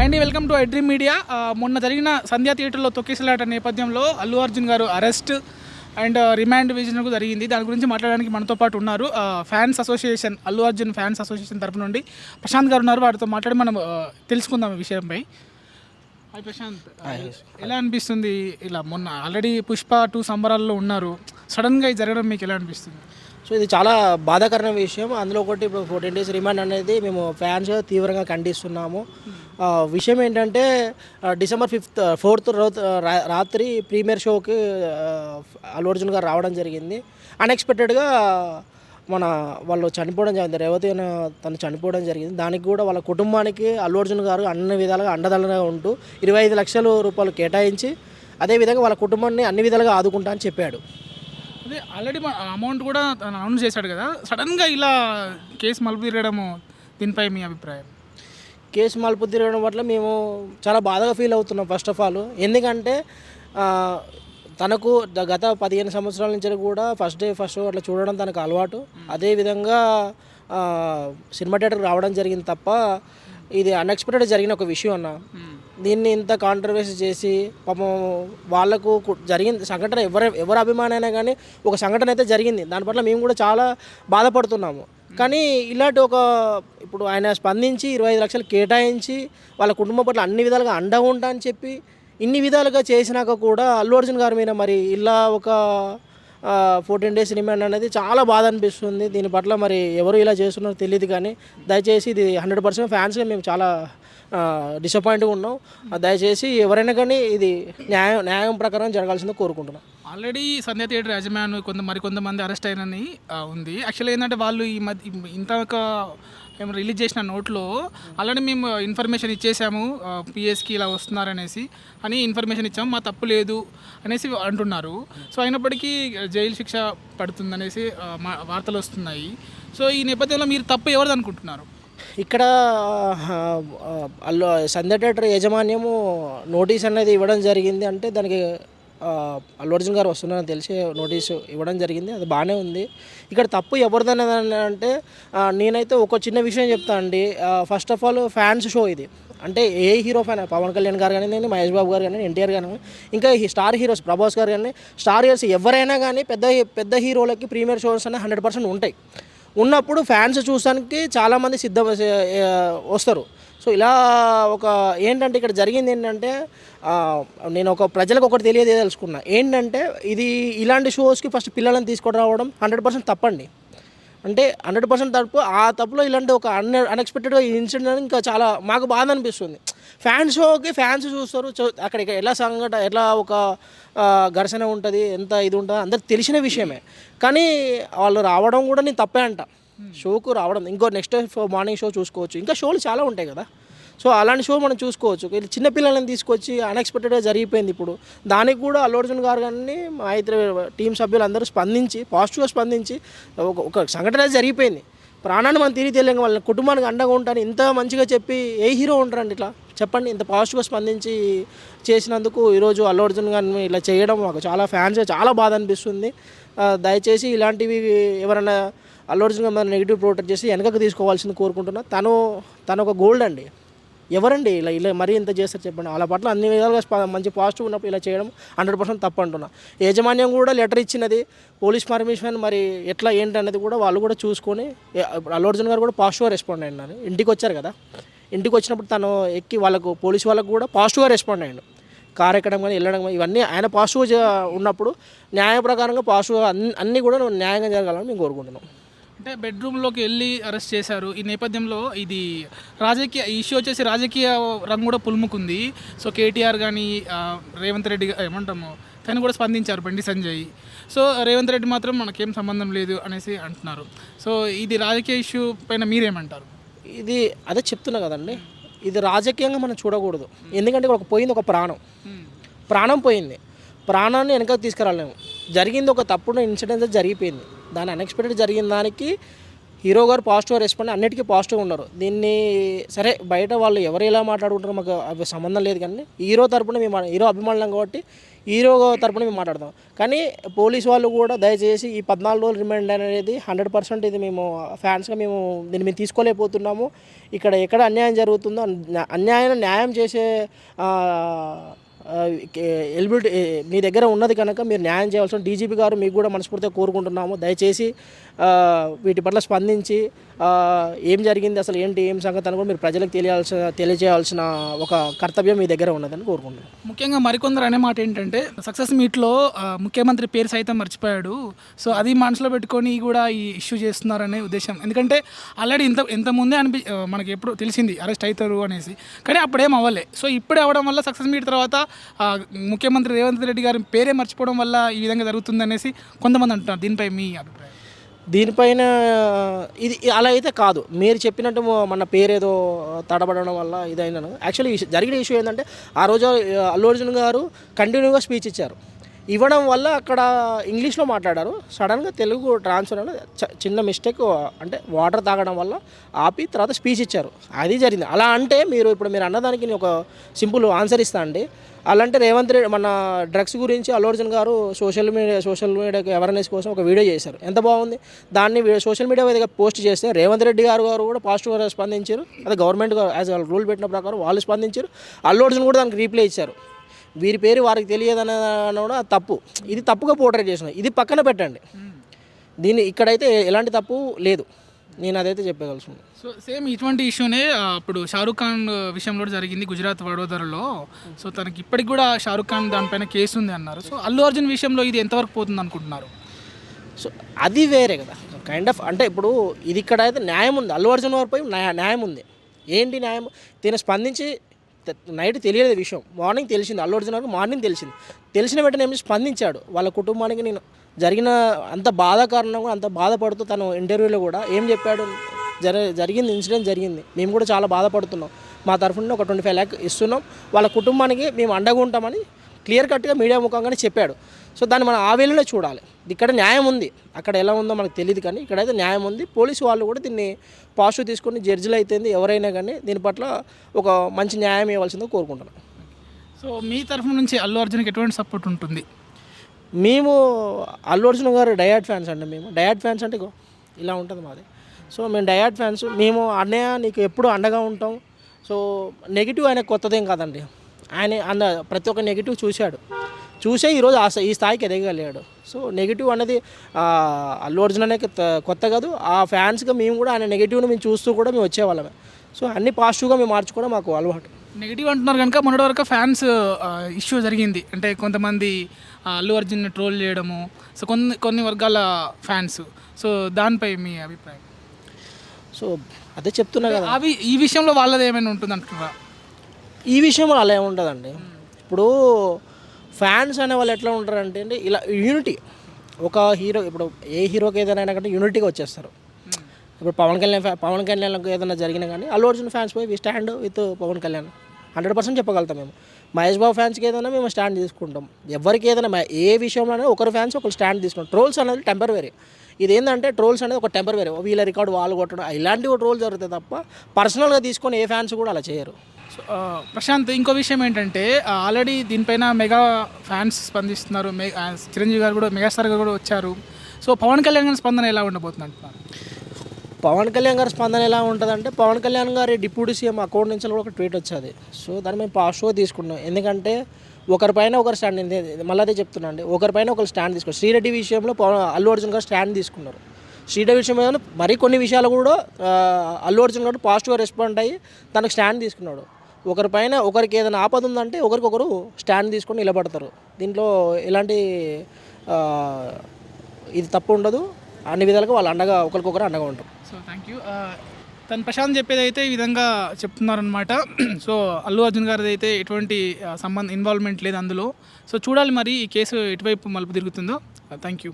అండి, welcome to iDream media. మొన్న జరిగిన సంధ్యా థియేటర్లో తొక్కిసలాట నేపథ్యంలో అల్లు అర్జున్ గారు అరెస్ట్ అండ్ రిమాండ్ విజన్ జరిగింది. దాని గురించి మాట్లాడడానికి మనతో పాటు ఉన్నారు fans association, Allu Arjun fans association తరపు నుండి ప్రశాంత్ గారు ఉన్నారు. వారితో మాట్లాడి మనం తెలుసుకుందాం ఈ విషయంపై. హాయ్ ప్రశాంత్, ఎలా అనిపిస్తుంది? ఇలా మొన్న ఆల్రెడీ పుష్ప 2 సంబరాల్లో ఉన్నారు, సడన్గా ఇది జరగడం మీకు ఎలా అనిపిస్తుంది? సో ఇది చాలా బాధాకరమైన విషయం. అందులో ఒకటి ఇప్పుడు 14 days రిమాండ్ అనేది మేము ఫ్యాన్స్ తీవ్రంగా ఖండిస్తున్నాము. విషయం ఏంటంటే December 4th రాత్రి ప్రీమియర్ షోకి అల్లు అర్జున్ గారు రావడం జరిగింది. అన్ఎక్స్పెక్టెడ్గా వాళ్ళు చనిపోవడం జరిగింది. రేవతి తను చనిపోవడం జరిగింది. దానికి కూడా వాళ్ళ కుటుంబానికి అల్లు అర్జున్ గారు అన్ని విధాలుగా అండదండగా ఉంటూ 25 లక్షల రూపాయలు కేటాయించి అదేవిధంగా వాళ్ళ కుటుంబాన్ని అన్ని విధాలుగా ఆదుకుంటా అని చెప్పాడు. అదే ఆల్రెడీ అమౌంట్ కూడా అనౌన్స్ చేశాడు కదా, సడన్గా ఇలా కేసు మలుపు తిరగడము, దీనిపై మీ అభిప్రాయం? కేసు మలుపు తిరగడం వల్ల మేము చాలా బాధగా ఫీల్ అవుతున్నాం. ఫస్ట్ ఆఫ్ ఆల్ ఎందుకంటే తనకు గత 15 సంవత్సరాల నుంచి కూడా ఫస్ట్ డే ఫస్ట్ షో అట్లా చూడడం తనకు అలవాటు. అదేవిధంగా సినిమా థియేటర్కి రావడం జరిగింది తప్ప ఇది అన్ఎక్స్పెక్టెడ్ జరిగిన ఒక విషయం అన్న. దీన్ని ఇంత కాంట్రవర్సీ చేసి పాపం వాళ్ళకు జరిగిన సంఘటన ఎవరి అభిమానైనా కానీ ఒక సంఘటన అయితే జరిగింది. దాని పట్ల మేము కూడా చాలా బాధపడుతున్నాము. కానీ ఇలాంటి ఇప్పుడు ఆయన స్పందించి 25 లక్షలు కేటాయించి వాళ్ళ కుటుంబం పట్ల అన్ని విధాలుగా అండగా ఉంటా అని చెప్పి ఇన్ని విధాలుగా చేసినాక కూడా అల్లు అర్జున్ గారి మీద మరి ఇలా ఒక 14 days రిమాండ్ అనేది చాలా బాధ అనిపిస్తుంది. దీని పట్ల మరి ఎవరు ఇలా చేస్తున్నారో తెలియదు, కానీ దయచేసి ఇది 100% ఫ్యాన్స్గా మేము చాలా డిసప్పాయింట్గా ఉన్నాం. దయచేసి ఎవరైనా కానీ ఇది న్యాయం ప్రకారం జరగాల్సిందో కోరుకుంటున్నాం. ఆల్రెడీ సంధ్యా థియేటర్ యాజమాన్యం మరికొంతమంది అరెస్ట్ అయినని ఉంది. యాక్చువల్లీ ఏంటంటే వాళ్ళు ఈ మధ్య ఇంతక మేము రిలీజ్ చేసిన నోట్లో ఆల్రెడీ మేము ఇన్ఫర్మేషన్ ఇచ్చేసాము, పిఎస్కి ఇలా వస్తున్నారనేసి అని ఇన్ఫర్మేషన్ ఇచ్చాము, మా తప్పు లేదు అనేసి అంటున్నారు. సో అయినప్పటికీ జైలు శిక్ష పడుతుందనేసి వార్తలు వస్తున్నాయి. సో ఈ నేపథ్యంలో మీరు తప్పు ఎవరిది అనుకుంటున్నారు? ఇక్కడ సంధ్యా థియేటర్ యాజమాన్యము నోటీస్ అనేది ఇవ్వడం జరిగింది. అంటే దానికి అల్లు అర్జున్ గారు వస్తున్నారని తెలిసి నోటీసు ఇవ్వడం జరిగింది. అది బాగానే ఉంది. ఇక్కడ తప్పు ఎవరిదనేది అంటే నేనైతే ఒక చిన్న విషయం చెప్తా అండి. First of all fans show ఇది. అంటే ఏ హీరో ఫ్యాన్, పవన్ కళ్యాణ్ గారు కానీ, మహేష్ బాబు గారు కానీ, ఎన్టీఆర్ గారు కానీ, ఇంకా స్టార్ హీరోస్ ప్రభాస్ గారు కానీ, స్టార్ హీరోస్ ఎవరైనా కానీ పెద్ద హీరోలకి ప్రీమియర్ షోస్ అనేవి 100% ఉంటాయి. ఉన్నప్పుడు ఫ్యాన్స్ చూడడానికి చాలామంది వస్తారు. సో ఇలా ఏంటంటే ఇక్కడ జరిగింది ఏంటంటే నేను ప్రజలకు ఒకటి తెలియజేయదలుచుకున్నా. ఏంటంటే ఇది ఇలాంటి షోస్కి ఫస్ట్ పిల్లలను తీసుకొని రావడం 100% తప్పండి. అంటే 100% తప్పు. ఆ తప్పులో ఇలాంటి ఒక అన్ఎక్స్పెక్టెడ్గా ఇన్సిడెంట్ ఇంకా చాలా మాకు బాధ అనిపిస్తుంది. ఫ్యాన్స్ షోకి ఫ్యాన్స్ చూస్తారు, అక్కడ ఎలా ఒక ఘర్షణ ఉంటుంది, ఎంత ఇది ఉంటుంది అందరికి తెలిసిన విషయమే. కానీ వాళ్ళు రావడం కూడా నేను తప్పే అంట. షోకు రావడం, ఇంకో నెక్స్ట్ మార్నింగ్ షో చూసుకోవచ్చు, ఇంకా షోలు చాలా ఉంటాయి కదా. సో అలాంటి షో మనం చూసుకోవచ్చు. చిన్నపిల్లలను తీసుకొచ్చి అన్ఎక్స్పెక్టెడ్గా జరిగిపోయింది. ఇప్పుడు దానికి కూడా అల్లు అర్జున్ గారు కానీ మా ఇద్దరు టీం సభ్యులు అందరూ పాజిటివ్గా స్పందించి ఒక సంఘటన జరిగిపోయింది. ప్రాణాన్ని మనం తిరిగి తెలియక వాళ్ళ కుటుంబానికి అండగా ఉంటాను ఇంత మంచిగా చెప్పి ఏ హీరో ఉంటారండి ఇట్లా చెప్పండి. ఇంత పాజిటివ్గా స్పందించి చేసినందుకు ఈరోజు అల్లు అర్జున్ గారిని ఇలా చేయడం మాకు చాలా ఫ్యాన్స్గా చాలా బాధ అనిపిస్తుంది. దయచేసి ఇలాంటివి ఎవరైనా అల్లు అర్జున్ గారు నెగిటివ్ ప్రొటెక్ట్ చేసి వెనకకు తీసుకోవాల్సింది కోరుకుంటున్నా. తను ఒక గోల్డ్ అండి. ఎవరండి ఇలా మరీ ఇంత చేస్తారు చెప్పండి. వాళ్ళ పట్ల అన్ని విధాలుగా మంచి పాజిటివ్ ఉన్నప్పుడు ఇలా చేయడం 100% తప్పు అంటున్నా. యాజమాన్యం కూడా లెటర్ ఇచ్చినది, పోలీస్ పర్మిషన్ మరి ఎట్లా ఏంటనేది కూడా వాళ్ళు కూడా చూసుకొని అల్లు అర్జున్ గారు కూడా పాజిటివ్గా రెస్పాండ్ అయినారు. ఇంటికి వచ్చారు కదా, ఇంటికి వచ్చినప్పుడు తను ఎక్కి పోలీసు వాళ్ళకు కూడా పాజిటివ్గా రెస్పాండ్ అయ్యాడు. కారు ఎక్కడం కానీ వెళ్ళడం కానీ ఇవన్నీ ఆయన పాజిటివ్గా ఉన్నప్పుడు న్యాయ ప్రకారంగా పాజిటివ్గా అన్నీ కూడా న్యాయంగా జరగాలని మేము కోరుకుంటున్నాం. అంటే బెడ్రూమ్లోకి వెళ్ళి అరెస్ట్ చేశారు. ఈ నేపథ్యంలో ఇది ఇష్యూ వచ్చేసి రాజకీయ రంగు కూడా పులుముకుంది. సో కేటీఆర్ కానీ రేవంత్ రెడ్డి ఏమంటాము తను కూడా స్పందించారు, బండి సంజయ్. సో రేవంత్ రెడ్డి మాత్రం మనకేం సంబంధం లేదు అనేసి అంటున్నారు. సో ఇది రాజకీయ ఇష్యూ పైన మీరేమంటారు? ఇది అదే చెప్తున్నా కదండి, ఇది రాజకీయంగా మనం చూడకూడదు. ఎందుకంటే పోయింది ఒక ప్రాణం పోయింది. ప్రాణాన్ని వెనక తీసుకురాలేము. జరిగింది ఒక తప్పుడు ఇన్సిడెంట్ జరిగిపోయింది. దాని అన్ఎక్స్పెక్టెడ్ జరిగిన దానికి హీరో గారు పాజిటివ్ రెస్పాండ్, అన్నిటికీ పాజిటివ్ ఉన్నారు. దీన్ని సరే బయట వాళ్ళు ఎవరు ఎలా మాట్లాడుకుంటారో మాకు అవి సంబంధం లేదు, కానీ హీరో తరపున మేము హీరో అభిమానులం కాబట్టి హీరో తరపున మేము మాట్లాడతాం. కానీ పోలీస్ వాళ్ళు కూడా దయచేసి ఈ 14 రోజులు రిమాండ్ అనేది 100% ఇది మేము ఫ్యాన్స్గా మేము దీన్ని మేము తీసుకోలేకపోతున్నాము. ఇక్కడ ఎక్కడ అన్యాయం జరుగుతుందో న్యాయం చేసే ఎలిబిలిటీ మీ దగ్గర ఉన్నది కనుక మీరు న్యాయం చేయాల్సిన డీజీపీ గారు మీకు కూడా మనస్ఫూర్తిగా కోరుకుంటున్నాము. దయచేసి వీటి పట్ల స్పందించి ఏం జరిగింది, అసలు ఏంటి ఏం సంగతి అని కూడా మీరు ప్రజలకు తెలియజేయాల్సిన ఒక కర్తవ్యం మీ దగ్గర ఉన్నదని కోరుకుంటున్నాను. ముఖ్యంగా మరికొందరు అనే మాట ఏంటంటే సక్సెస్ మీట్లో ముఖ్యమంత్రి పేరు సైతం మర్చిపోయాడు. సో అది మనసులో పెట్టుకొని కూడా ఈ ఇష్యూ చేస్తున్నారనే ఉద్దేశం. ఎందుకంటే ఆల్రెడీ ఇంత ముందే మనకి ఎప్పుడు తెలిసింది అరెస్ట్ అవుతారు అనేసి, కానీ అప్పుడేం అవ్వలే. సో ఇప్పుడే అవ్వడం వల్ల సక్సెస్ మీట్ తర్వాత ముఖ్యమంత్రి రేవంత్ రెడ్డి గారి పేరే మర్చిపోవడం వల్ల ఈ విధంగా జరుగుతుంది అనేసి కొంతమంది అంటున్నారు. దీనిపై మీ అభిప్రాయం? దీనిపైన ఇది అలా అయితే కాదు. మీరు చెప్పినట్టు మన పేరేదో తడబడడం వల్ల ఇదైనాను. యాక్చువల్లీ జరిగిన ఇష్యూ ఏంటంటే ఆ రోజు అల్లు అర్జున్ గారు కంటిన్యూగా స్పీచ్ ఇచ్చారు. ఇవ్వడం వల్ల అక్కడ ఇంగ్లీష్లో మాట్లాడారు. సడన్గా తెలుగు ట్రాన్స్ఫర్ అని చిన్న మిస్టేక్, అంటే వాటర్ తాగడం వల్ల ఆపి తర్వాత స్పీచ్ ఇచ్చారు. అది జరిగింది. అలా అంటే ఇప్పుడు మీరు అన్నదానికి నేను ఒక సింపుల్ ఆన్సర్ ఇస్తాను అండి. అలాంటి రేవంత్ రెడ్డి మన డ్రగ్స్ గురించి అల్లు అర్జున్ గారు సోషల్ మీడియాకి అవేర్నెస్ కోసం ఒక వీడియో చేశారు. ఎంత బాగుంది. దాన్ని సోషల్ మీడియా మీద పోస్ట్ చేస్తే రేవంత్ రెడ్డి గారు కూడా పాజిటివ్గా స్పందించారు. అదే గవర్నమెంట్ యాజ్ రూల్ పెట్టిన ప్రకారం వాళ్ళు స్పందించారు. అల్లు అర్జున్ కూడా దానికి రీప్లై ఇచ్చారు. వీరి పేరు వారికి తెలియదనే కూడా తప్పు. ఇది తప్పుగా పోర్ట్రేట్ చేసిన, ఇది పక్కన పెట్టండి. దీన్ని ఇక్కడైతే ఎలాంటి తప్పు లేదు, నేను అదైతే చెప్పగలుగుతున్నాను. సో సేమ్ ఇటువంటి ఇష్యూనే అప్పుడు షారూఖ్ ఖాన్ విషయంలో జరిగింది గుజరాత్ వడోదరలో. సో తనకి ఇప్పటికి కూడా షారూఖ్ ఖాన్ దానిపైన కేసు ఉంది అన్నారు. సో అల్లు అర్జున్ విషయంలో ఇది ఎంతవరకు పోతుంది అనుకుంటున్నారు? సో అది వేరే కదా, కైండ్ ఆఫ్. అంటే ఇప్పుడు ఇది ఇక్కడ అయితే న్యాయం ఉంది, అల్లు అర్జున్ వారిపై న్యాయం ఉంది. ఏంటి న్యాయం? తిన స్పందించి నైట్ తెలియలేదు విషయం, మార్నింగ్ తెలిసింది. అల్లు అర్జున్ గారికి మార్నింగ్ తెలిసిన వెంటనే ఏమి స్పందించాడు. వాళ్ళ కుటుంబానికి నేను జరిగిన అంత బాధాకారణంగా అంత బాధపడుతూ తను ఇంటర్వ్యూలో కూడా ఏం చెప్పాడు, జరిగింది ఇన్సిడెంట్ జరిగింది, మేము కూడా చాలా బాధపడుతున్నాం, మా తరఫున ఒక 25 lakhs ఇస్తున్నాం, వాళ్ళ కుటుంబానికి మేము అండగా ఉంటామని క్లియర్ కట్గా మీడియా ముఖంగానే చెప్పాడు. సో దాన్ని మనం ఆ వేళలో చూడాలి. ఇక్కడ న్యాయం ఉంది, అక్కడ ఎలా ఉందో మనకు తెలియదు, కానీ ఇక్కడైతే న్యాయం ఉంది. పోలీసు వాళ్ళు కూడా దీన్ని పాజిటివ్ తీసుకొని జడ్జిలు అయితే ఎవరైనా కానీ దీని పట్ల ఒక మంచి న్యాయం ఇవ్వాల్సిందో కోరుకుంటున్నాను. సో మీ తరఫు నుంచి అల్లు అర్జున్కి ఎటువంటి సపోర్ట్ ఉంటుంది? మేము అల్లు అర్జున్ గారు డయాడ్ ఫ్యాన్స్ అండి. మేము డయాడ్ ఫ్యాన్స్ అంటే ఇలా ఉంటుంది మాది. సో మేము డయాడ్ ఫ్యాన్స్. మేము అన్నయ్య నీకు ఎప్పుడు అండగా ఉంటాం. సో నెగిటివ్ ఆయన కొత్తదేం కాదండి. ఆయన ప్రతి ఒక్క నెగిటివ్ చూసే ఈరోజు ఈ స్థాయికి ఎదగలిగాడు. సో నెగిటివ్ అనేది అల్లు అర్జున్ అనే కొత్త కాదు. ఆ ఫ్యాన్స్గా మేము కూడా ఆయన నెగిటివ్ని మేము చూస్తూ కూడా మేము వచ్చేవాళ్ళమే. సో అన్ని పాజిటివ్గా మేము మార్చుకోవడం మాకు అలవాటు. నెగిటివ్ అంటున్నారు కనుక మొన్నటి వరకు ఫ్యాన్స్ ఇష్యూ జరిగింది. అంటే కొంతమంది అల్లు అర్జున్ని ట్రోల్ చేయడము, సో కొన్ని వర్గాల ఫ్యాన్స్. సో దానిపై మీ అభిప్రాయం? సో అదే చెప్తున్నా కదా, అవి ఈ విషయంలో వాళ్ళది ఏమైనా ఉంటుంది అంటున్నారా? ఈ విషయంలో అలా ఏముంటుందండి. ఇప్పుడు ఫ్యాన్స్ అనే వాళ్ళు ఎట్లా ఉంటారంటే అండి, ఇలా యూనిటీ. ఒక హీరో ఇప్పుడు ఏ హీరోకి ఏదైనా కంటే యూనిటీగా వచ్చేస్తారు. ఇప్పుడు పవన్ కళ్యాణ్కి ఏదైనా జరిగినా కానీ అల్లు అర్జున్ ఫ్యాన్స్ పోయి we stand with Pawan Kalyan 100% చెప్పగలుగుతాం. మేము మహేష్ బాబు ఫ్యాన్స్కి ఏదైనా మేము స్టాండ్ తీసుకుంటాం. ఎవరికి ఏదైనా ఏ విషయంలోనే ఒకరు ఫ్యాన్స్ ఒకరు స్టాండ్ తీసుకుంటాం. ట్రోల్స్ అనేది టెంపరరీ. ఇది ఏంటంటే ట్రోల్స్ అనేది ఒక టెంపరరీ. వీళ్ళ రికార్డు వాళ్ళు కొట్టడం ఇలాంటివి ట్రోల్ జరుగుతాయి తప్ప పర్సనల్గా తీసుకొని ఏ ఫ్యాన్స్ కూడా అలా చేయరు. ప్రశాంత్, ఇంకో విషయం ఏంటంటే ఆల్రెడీ దీనిపైన మెగా ఫ్యాన్స్ స్పందిస్తున్నారు. చిరంజీవి గారు కూడా, మెగాస్టార్ గారు కూడా వచ్చారు. సో పవన్ కళ్యాణ్ గారి స్పందన ఎలా ఉండబోతుంది అంటున్నారు? పవన్ కళ్యాణ్ గారి స్పందన ఎలా ఉంటుందంటే, పవన్ కళ్యాణ్ గారి డిప్యూటీ సీఎం అకౌంట్ నుంచి కూడా ఒక ట్వీట్ వచ్చేది. సో దాన్ని మేము పాజిటివ్గా తీసుకున్నాం. ఎందుకంటే ఒకరిపైన ఒకరు స్టాండ్, మళ్ళీ అదే చెప్తున్నా అండి, ఒకరిపైన ఒకరు స్టాండ్ తీసుకున్నారు. శ్రీరెడ్డి విషయంలో అల్లు అర్జున్ గారు స్టాండ్ తీసుకున్నారు. శ్రీరెడ్డి విషయంలో మరి కొన్ని విషయాలు కూడా అల్లు అర్జున్ గారు పాజిటివ్గా రెస్పాండ్ అయ్యి తనకు స్టాండ్ తీసుకున్నాడు. ఒకరిపైన ఒకరికి ఏదైనా ఆపద ఉందంటే ఒకరికొకరు స్టాండ్ తీసుకొని నిలబడతారు. దీంట్లో ఎలాంటి ఇది తప్పు ఉండదు. అన్ని విధాలుగా వాళ్ళు అండగా ఒకరికొకరు అండగా ఉంటారు. So thank you. తను ప్రశాంత్ చెప్పేది అయితే ఈ విధంగా చెప్తున్నారనమాట. సో అల్లు అర్జున్ గారిది అయితే ఎటువంటి ఇన్వాల్వ్మెంట్ లేదు అందులో. సో చూడాలి మరి ఈ కేసు ఎటువైపు మలుపు తిరుగుతుందో. Thank you.